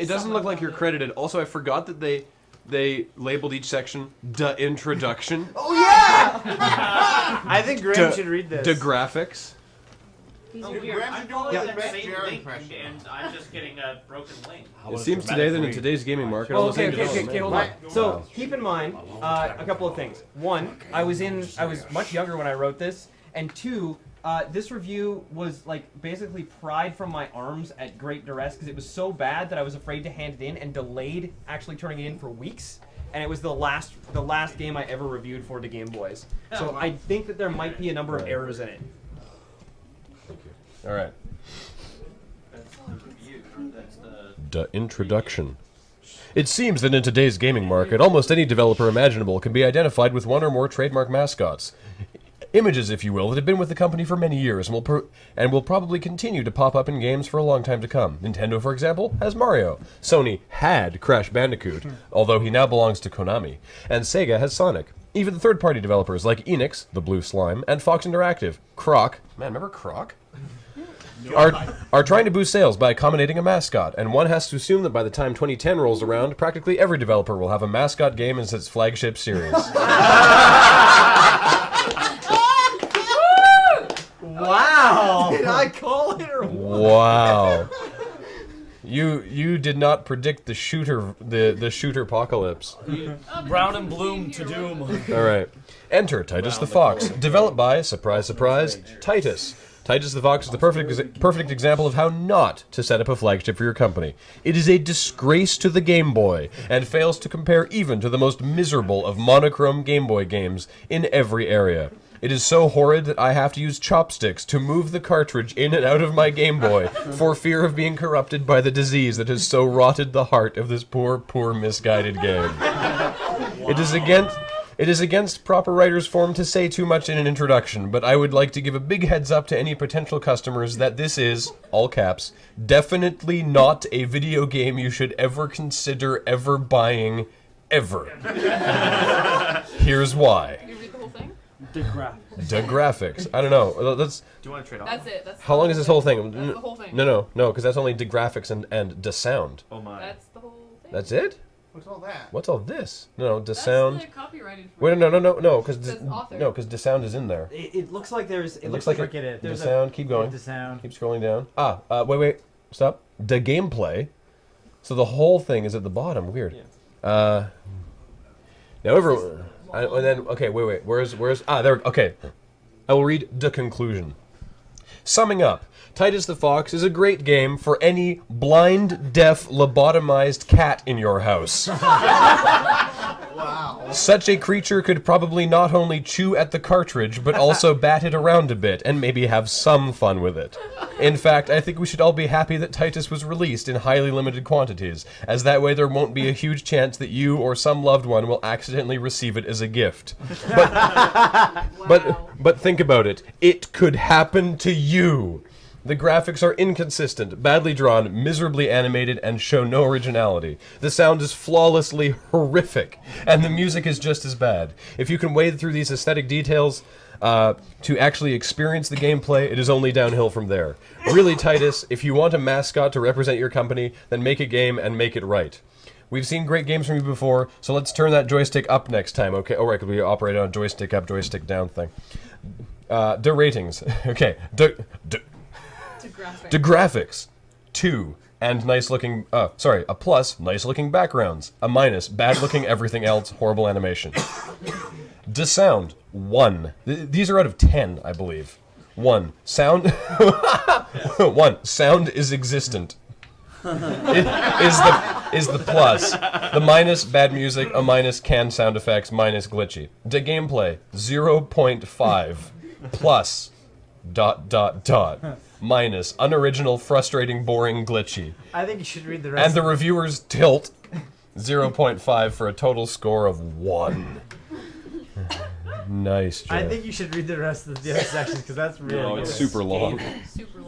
It doesn't look like you're credited. Also, I forgot that they labeled each section "the introduction." Oh yeah! I think Graham should read this. The graphics. Oh, weird. I'm following the same link, and I'm just getting a broken link. It seems today that in today's gaming market, Okay, hold on. So keep in mind a couple of things. One, I was much younger when I wrote this, and two, this review was like basically pried from my arms at great duress because it was so bad that I was afraid to hand it in and delayed actually turning it in for weeks. And it was the last game I ever reviewed for the Game Boyz. So I think that there might be a number of errors in it. All right. That's the review. That's the introduction. It seems that in today's gaming market, almost any developer imaginable can be identified with one or more trademark mascots. Images, if you will, that have been with the company for many years and will probably continue to pop up in games for a long time to come. Nintendo, for example, has Mario. Sony had Crash Bandicoot, although he now belongs to Konami. And Sega has Sonic. Even the third-party developers like Enix, the Blue Slime, and Fox Interactive, Croc, man, remember Croc? Are trying to boost sales by accommodating a mascot, and one has to assume that by the time 2010 rolls around, practically every developer will have a mascot game as its flagship series. Wow! Did I call it or what? Wow. You did not predict the shooter apocalypse. Brown and Bloom to doom. All right. Enter Titus the Fox, developed by, surprise, surprise, Titus. Titus the Fox is the perfect example of how not to set up a flagship for your company. It is a disgrace to the Game Boy, and fails to compare even to the most miserable of monochrome Game Boy games in every area. It is so horrid that I have to use chopsticks to move the cartridge in and out of my Game Boy for fear of being corrupted by the disease that has so rotted the heart of this poor, misguided game. It is against proper writer's form to say too much in an introduction, but I would like to give a big heads up to any potential customers that this is, all caps, definitely not a video game you should ever consider ever buying, ever. Here's why. You read the whole thing? The graphics. I don't know. Let's. Do you want to trade off? That's it. That's How long is this whole thing? That's the whole thing. No, because that's only the graphics and the sound. Oh my. That's the whole thing. That's it? What's all that? What's all this? No, the That's sound. the copyrighted. Wait, no, because Says author. the sound is in there. It looks like there's. It looks like the sound. Keep going. The sound. Keep scrolling down. Wait, stop. The gameplay. So the whole thing is at the bottom. Weird. Yeah. Now everyone. And then wait. Where's there? Okay. I will read the conclusion. Summing up, Titus the Fox is a great game for any blind, deaf, lobotomized cat in your house. Wow. Such a creature could probably not only chew at the cartridge, but also bat it around a bit and maybe have some fun with it. In fact, I think we should all be happy that Titus was released in highly limited quantities, as that way there won't be a huge chance that you or some loved one will accidentally receive it as a gift. But think about it. It could happen to you. The graphics are inconsistent, badly drawn, miserably animated, and show no originality. The sound is flawlessly horrific, and the music is just as bad. If you can wade through these aesthetic details to actually experience the gameplay, it is only downhill from there. Really, Titus, if you want a mascot to represent your company, then make a game and make it right. We've seen great games from you before, so let's turn that joystick up next time, okay? Oh, right, because we operate on a joystick up, joystick down thing. The ratings. Okay. The graphics. 2. And nice-looking... a plus, nice-looking backgrounds. A minus, bad-looking everything else, horrible animation. The sound. 1. These are out of 10, I believe. 1. Sound... 1. Sound is existent. It is the plus. The minus, bad music. A minus, canned sound effects. Minus, glitchy. The gameplay. 0.5. Plus... ... minus, unoriginal, frustrating, boring, glitchy. I think you should read the rest. And the reviewers tilt 0.5 for a total score of 1. Nice, Jeff. I think you should read the rest of the other sections because that's really No, it's super long. Super